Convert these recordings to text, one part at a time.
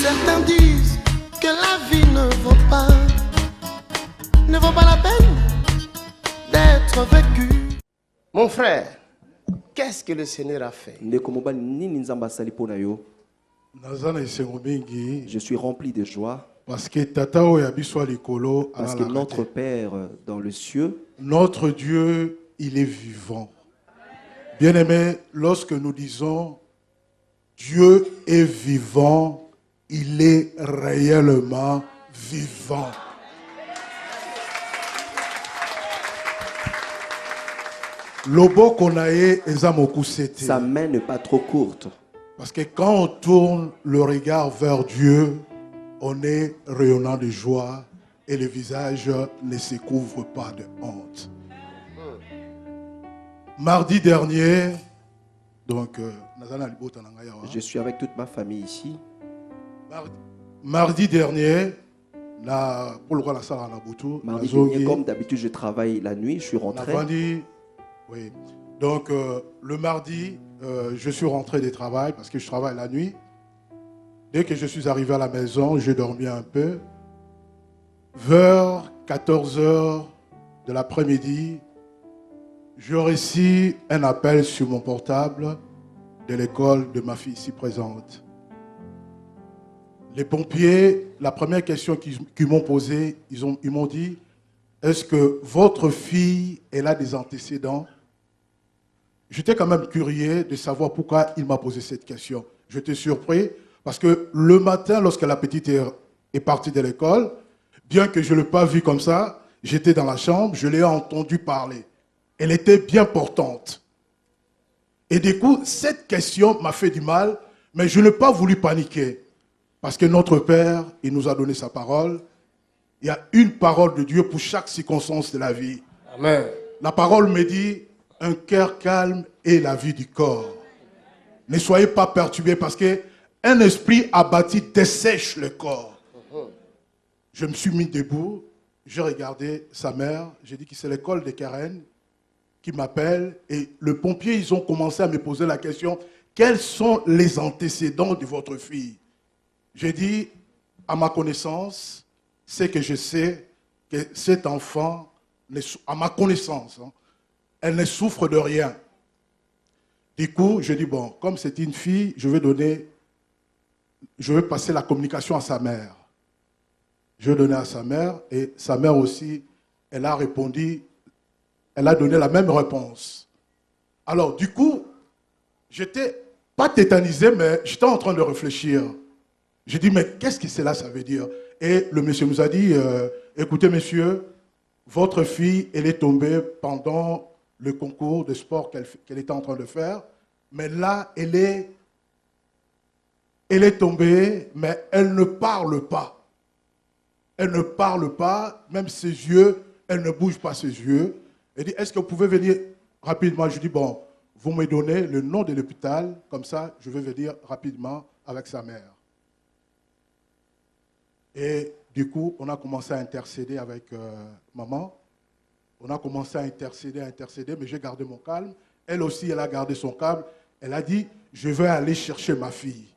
Certains disent que la vie ne vaut pas la peine d'être vécue. Mon frère, qu'est-ce que le Seigneur a fait? Je suis rempli de joie parce que notre Père dans le cieux, notre Dieu, il est vivant. Bien-aimés, lorsque nous disons Dieu est vivant, il est réellement vivant. sa main n'est pas trop courte. Parce que quand on tourne le regard vers Dieu, on est rayonnant de joie et le visage ne se couvre pas de honte. Mardi dernier, donc, je suis avec toute ma famille ici. Mardi dernier, comme d'habitude, je travaille la nuit, je suis rentré. Oui. Donc, le mardi, je suis rentré du travail parce que je travaille la nuit. Dès que je suis arrivé à la maison, j'ai dormi un peu. Vers 14h de l'après-midi, j'ai reçu un appel sur mon portable de l'école de ma fille ici présente. Les pompiers, la première question qu'ils m'ont posée, ils m'ont dit, est-ce que votre fille, elle a des antécédents? J'étais quand même curieux de savoir pourquoi il m'a posé cette question. J'étais surpris parce que le matin, lorsque la petite est partie de l'école, bien que je ne l'ai pas vue comme ça, j'étais dans la chambre, je l'ai entendu parler. Elle était bien portante. Et du coup, cette question m'a fait du mal, mais je n'ai pas voulu paniquer. Parce que notre Père, il nous a donné sa parole. Il y a une parole de Dieu pour chaque circonstance de la vie. Amen. La parole me dit, un cœur calme est la vie du corps. Ne soyez pas perturbés parce qu'un esprit abattu dessèche le corps. Je me suis mis debout, j'ai regardé sa mère, j'ai dit que c'est l'école de Karen qui m'appelle et le pompier, ils ont commencé à me poser la question, quels sont les antécédents de votre fille? J'ai dit, à ma connaissance, c'est que je sais que cet enfant, à ma connaissance, elle ne souffre de rien. Du coup, je dis, bon, comme c'est une fille, je vais passer la communication à sa mère. Je vais donner à sa mère et sa mère aussi, elle a répondu, elle a donné la même réponse. Alors, du coup, j'étais pas tétanisé, mais j'étais en train de réfléchir. J'ai dit, mais qu'est-ce que cela, ça veut dire? Et le monsieur nous a dit, écoutez, monsieur, votre fille, elle est tombée pendant le concours de sport qu'elle était en train de faire, mais là, elle est tombée, mais elle ne parle pas. Elle ne parle pas, même ses yeux, elle ne bouge pas ses yeux. Elle dit, est-ce que vous pouvez venir rapidement? Je dis, bon, vous me donnez le nom de l'hôpital, comme ça, je vais venir rapidement avec sa mère. Et du coup, on a commencé à intercéder avec maman. On a commencé à intercéder, mais j'ai gardé mon calme. Elle aussi, elle a gardé son calme. Elle a dit, je vais aller chercher ma fille.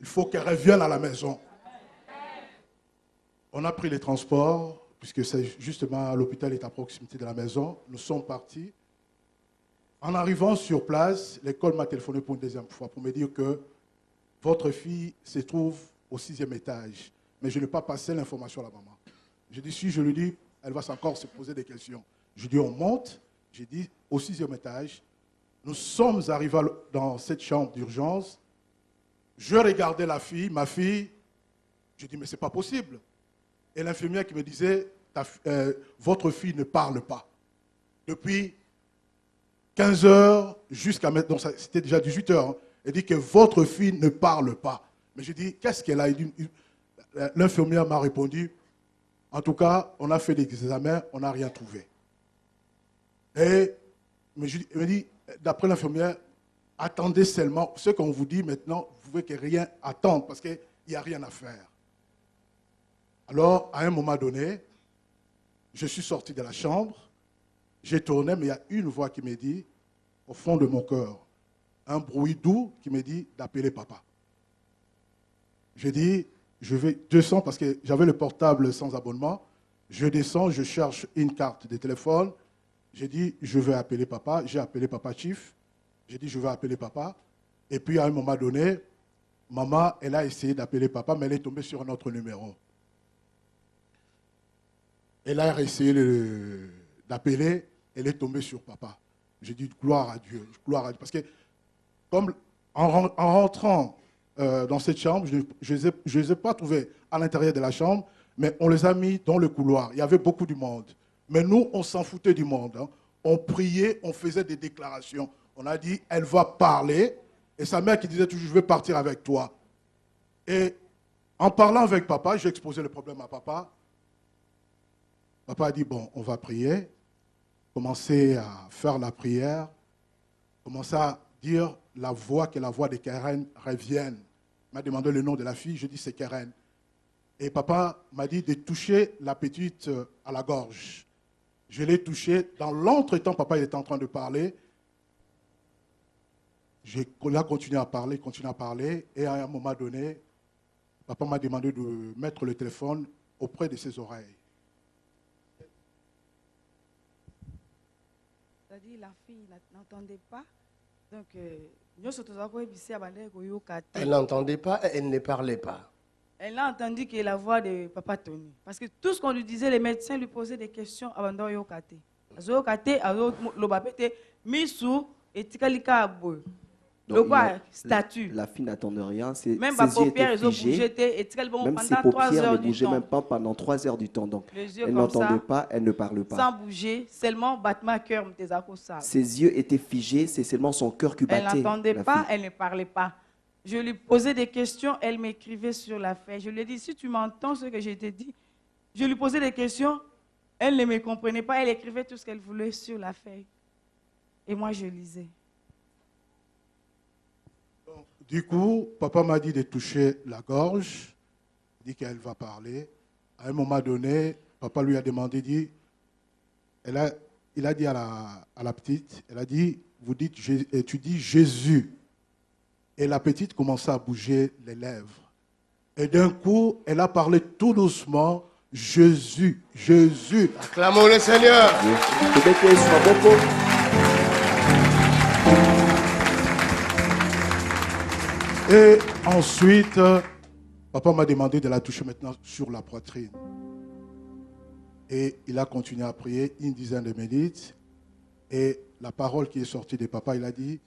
Il faut qu'elle revienne à la maison. On a pris les transports, puisque c'est justement l'hôpital est à proximité de la maison. Nous sommes partis. En arrivant sur place, l'école m'a téléphoné pour une deuxième fois pour me dire que votre fille se trouve au 6e étage. Mais je n'ai pas passé l'information à la maman. J'ai dit, si je lui dis, elle va encore se poser des questions. Je dis, on monte. J'ai dit, au 6e étage. Nous sommes arrivés dans cette chambre d'urgence. Je regardais la fille, ma fille. Je dis, mais ce n'est pas possible. Et l'infirmière qui me disait, votre fille ne parle pas. Depuis 15 heures jusqu'à maintenant, c'était déjà 18 heures. Hein, elle dit que votre fille ne parle pas. Mais je dis, qu'est-ce qu'elle a? L'infirmière m'a répondu, en tout cas, on a fait des examens, on n'a rien trouvé. Et elle me dit, d'après l'infirmière, attendez seulement. Ce qu'on vous dit maintenant, vous pouvez que rien attendre parce qu'il n'y a rien à faire. Alors, à un moment donné, je suis sorti de la chambre, j'ai tourné, mais il y a une voix qui me dit, au fond de mon cœur, un bruit doux qui me dit d'appeler papa. J'ai dit, je vais 200 parce que j'avais le portable sans abonnement. Je descends, je cherche une carte de téléphone. J'ai dit, je vais appeler papa. J'ai appelé papa Chief. J'ai dit, je vais appeler papa. Et puis, à un moment donné, maman, elle a essayé d'appeler papa, mais elle est tombée sur un autre numéro. Elle a essayé d'appeler, elle est tombée sur papa. J'ai dit, gloire à Dieu, gloire à Dieu. Parce que, comme en rentrant dans cette chambre, je ne les ai pas trouvés à l'intérieur de la chambre, mais on les a mis dans le couloir. Il y avait beaucoup de monde. Mais nous, on s'en foutait du monde. Hein. On priait, on faisait des déclarations. On a dit, elle va parler. Et sa mère qui disait toujours, je veux partir avec toi. Et en parlant avec papa, j'ai exposé le problème à papa. Papa a dit, bon, on va prier. Commencer à faire la prière. Commencer à dire la voix, que la voix de Keren revienne. Il m'a demandé le nom de la fille, je dis c'est Keren. Et papa m'a dit de toucher la petite à la gorge. Je l'ai touchée. Dans l'entretemps, papa il était en train de parler. J'ai continué à parler. Et à un moment donné, papa m'a demandé de mettre le téléphone auprès de ses oreilles. C'est-à-dire la fille n'entendait pas. Donc, elle n'entendait pas et elle ne parlait pas. Elle a entendu que la voix de Papa Tony. Parce que tout ce qu'on lui disait, les médecins lui posaient des questions avant de yokate. Azokate, azolobapete, misu et tikalika aboy. Le quoi statut. La fille n'attendait rien. Ses même yeux étaient figés. Même ses paupières ne bougeaient même pas pendant 3 heures du temps. Donc, elle n'entendait pas, elle ne parle pas. Sans bouger, seulement battement cœur. Ses yeux étaient figés, c'est seulement son cœur qui battait. Elle n'entendait pas, elle ne parlait pas. Je lui posais des questions, elle m'écrivait sur la feuille. Je lui ai dit, si tu m'entends ce que je t'ai dit, je lui posais des questions, elle ne me comprenait pas, elle écrivait tout ce qu'elle voulait sur la feuille. Et moi, je lisais. Du coup, papa m'a dit de toucher la gorge, dit qu'elle va parler. À un moment donné, papa lui a demandé, il a dit à la petite, elle a dit, tu dis Jésus. Et la petite commençait à bouger les lèvres. Et d'un coup, elle a parlé tout doucement, Jésus, Jésus. Acclamons le Seigneur. Et ensuite, papa m'a demandé de la toucher maintenant sur la poitrine. Et il a continué à prier une dizaine de minutes. Et la parole qui est sortie de papa, il a dit,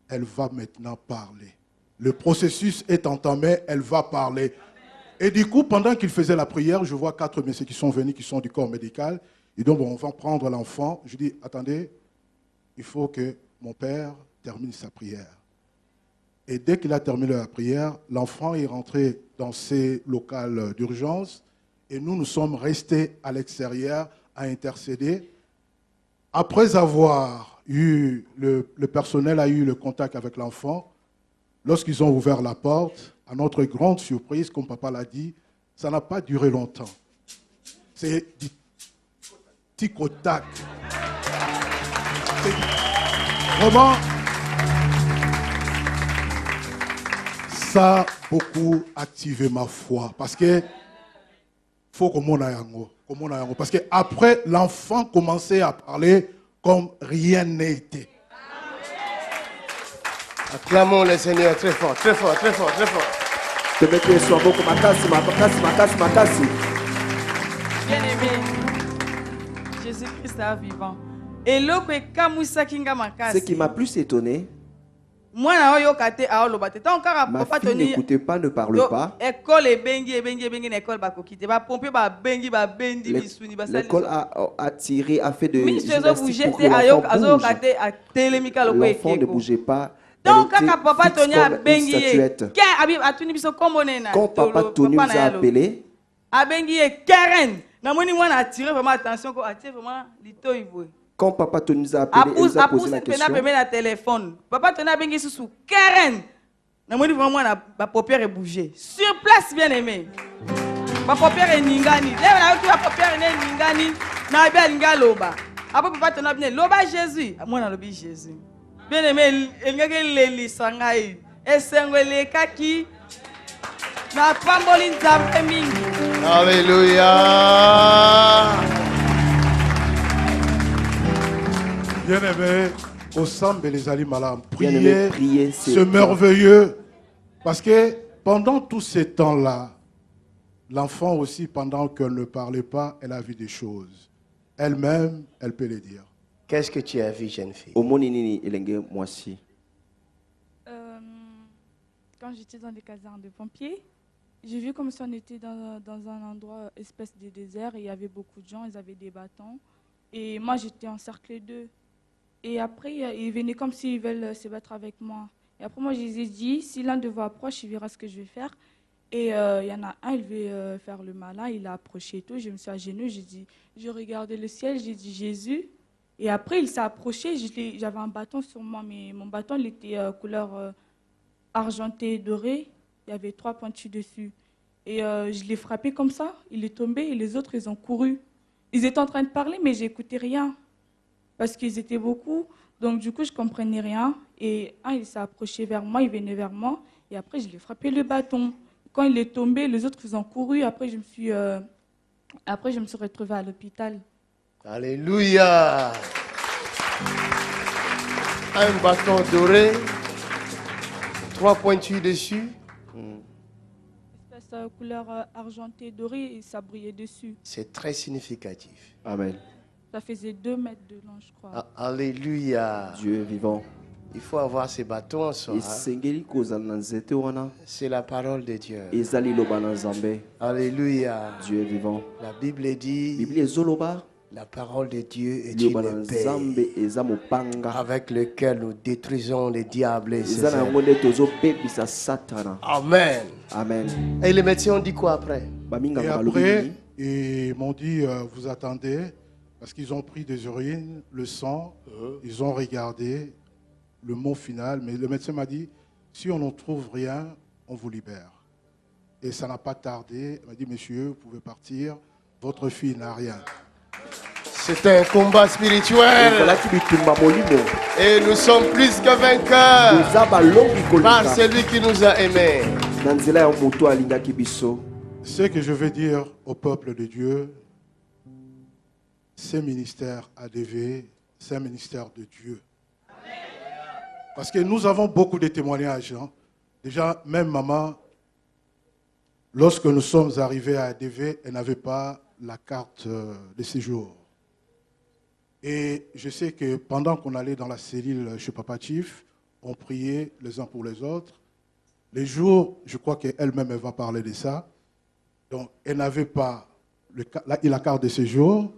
elle va maintenant parler. Le processus est entamé, elle va parler. Et du coup, pendant qu'il faisait la prière, je vois 4 messieurs qui sont venus, qui sont du corps médical. Ils disent, bon, on va prendre l'enfant. Je dis, attendez, il faut que mon père termine sa prière. Et dès qu'il a terminé la prière, l'enfant est rentré dans ses locales d'urgence et nous sommes restés à l'extérieur à intercéder. Après avoir eu, le personnel a eu le contact avec l'enfant, lorsqu'ils ont ouvert la porte, à notre grande surprise, comme papa l'a dit, ça n'a pas duré longtemps. C'est du tic au tac. Vraiment, ça a beaucoup activé ma foi. Parce que faut que mon ayango. Parce qu'après, l'enfant commençait à parler comme rien n'était. Acclamons le Seigneur très fort, très fort, très fort, très fort. Bien-aimé, Jésus-Christ est vivant. Et ce qui m'a plus étonné, ma fille n'écoutait pas, ne parle pas. L'école a tiré, a fait de gymnastique pour que l'enfant bouge. L'enfant ne bougeait pas. Donc, elle était papa fixe Tony comme une statuette. Quand papa Tony nous a appelés, quand papa Tony nous a appelés, il nous a posé la question. Papa Tony a bengi sous Karen. Namoni vraiment ma paupière est bougée. Sur place, bien aimé. Ma paupière est ningani. Là, ma paupière est ningani. Na bien ninga loba. Après papa Tony a bien loba Jésus. Moi na lobi Jésus. Bien aimé, il y a les sangai. Et sengwele kaki. Na pamboli nzambe mingi. Alléluia. Bien-aimé, au Sambe les Ali Malam, Bien-aimé, priez priez ce merveilleux. Parce que pendant tous ces temps-là, l'enfant aussi, pendant qu'elle ne parlait pas, elle a vu des choses. Elle-même, elle peut les dire. Qu'est-ce que tu as vu, jeune fille? Quand j'étais dans les casernes de pompiers, j'ai vu comme si on était dans un endroit, espèce de désert, et il y avait beaucoup de gens, ils avaient des bâtons. Et moi, j'étais encerclée d'eux. Et après, ils venaient comme s'ils veulent se battre avec moi. Et après, moi, je les ai dit, si l'un de vous approche, il verra ce que je vais faire. Et il y en a un, il veut faire le malin, il a approché et tout. Je me suis agenouillée, j'ai regardé le ciel, j'ai dit Jésus. Et après, il s'est approché, j'avais un bâton sur moi, mais mon bâton, il était couleur argenté, doré. Il y avait 3 pointus dessus. Et je l'ai frappé comme ça, il est tombé et les autres, ils ont couru. Ils étaient en train de parler, mais j'écoutais rien. Parce qu'ils étaient beaucoup. Donc, du coup, je ne comprenais rien. Et un, il s'est approché vers moi, il venait vers moi. Et après, je l'ai frappé le bâton. Quand il est tombé, les autres, ils ont couru. Après, je me suis retrouvée à l'hôpital. Alléluia. Un bâton doré, 3 pointus dessus. Espèce couleur argentée, dorée, et ça brillait dessus. C'est très significatif. Amen. Ça faisait 2 mètres de long, je crois. Alléluia. Dieu est vivant. Il faut avoir ces bâtons en soi. C'est la parole de Dieu. Alléluia. Dieu est vivant. La Bible dit, la parole de Dieu est une épée avec laquelle nous détruisons les diables et ses œuvres. Amen. Amen. Et les médecins ont dit quoi après? Et après, ils m'ont dit, vous attendez, parce qu'ils ont pris des urines, le sang, ils ont regardé le mot final, mais le médecin m'a dit, si on ne trouve rien, on vous libère. Et ça n'a pas tardé. Il m'a dit, monsieur, vous pouvez partir, votre fille n'a rien. C'est un combat spirituel. Et nous sommes plus que vainqueurs par celui qui nous a aimés. Ce que je veux dire au peuple de Dieu, ce ministère ADV, c'est un ministère de Dieu. Parce que nous avons beaucoup de témoignages. Hein. Déjà, même maman, lorsque nous sommes arrivés à ADV, elle n'avait pas la carte de séjour. Et je sais que pendant qu'on allait dans la cellule chez Papa Chief, on priait les uns pour les autres. Les jours, je crois qu'elle-même, elle va parler de ça. Donc, elle n'avait pas la carte de séjour.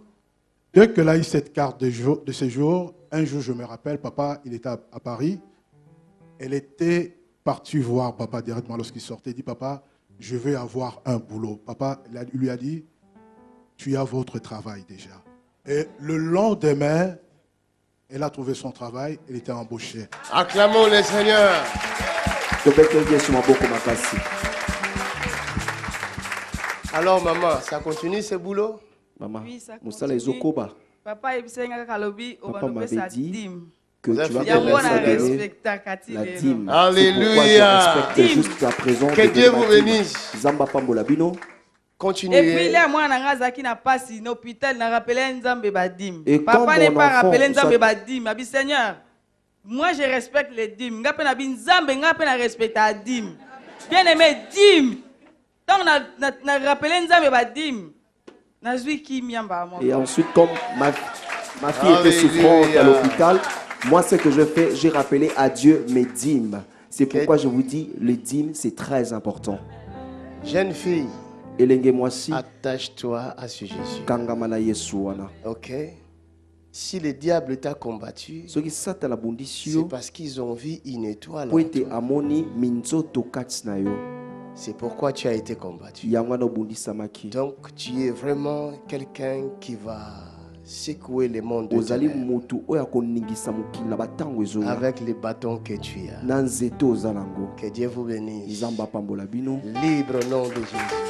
Dès qu'elle a eu cette carte de séjour, un jour, je me rappelle, papa, il était à Paris. Elle était partie voir papa directement lorsqu'il sortait. Il dit, papa, je vais avoir un boulot. Papa lui a dit, tu as votre travail déjà. Et le lendemain, elle a trouvé son travail, elle était embauchée. Acclamons le Seigneur. Alors maman, ça continue ce boulot? Maman, oui, ça continue. Papa m'avait dit que tu vas commencer la dîme. Alléluia. Que Dieu vous bénisse. Continuez. Et puis là, moi, je suis passé dans l'hôpital, je rappelle Nzambe Badim. Papa n'est pas rappelé Nzambe Badim. Je dis, Seigneur, moi je respecte les dîmes. Je respecte la dîme. Bien aimé, dîme. Donc, je rappelle Nzambe Badim. Et ensuite, comme ma fille était souffrante à l'hôpital, moi, ce que je fais, j'ai rappelé à Dieu mes dîmes. C'est pourquoi je vous dis, les dîmes, c'est très important. Jeune fille, attache-toi à ce Jésus. Ok. Si le diable t'a combattu, c'est parce qu'ils ont vu une étoile. C'est pourquoi tu as été combattu. Donc tu es vraiment quelqu'un qui va secouer le monde de avec les bâtons que tu as. Que Dieu vous bénisse. Libre au nom de Jésus.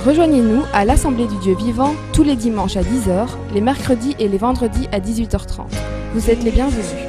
Rejoignez-nous à l'Assemblée du Dieu vivant tous les dimanches à 10h, les mercredis et les vendredis à 18h30. Vous êtes les bienvenus.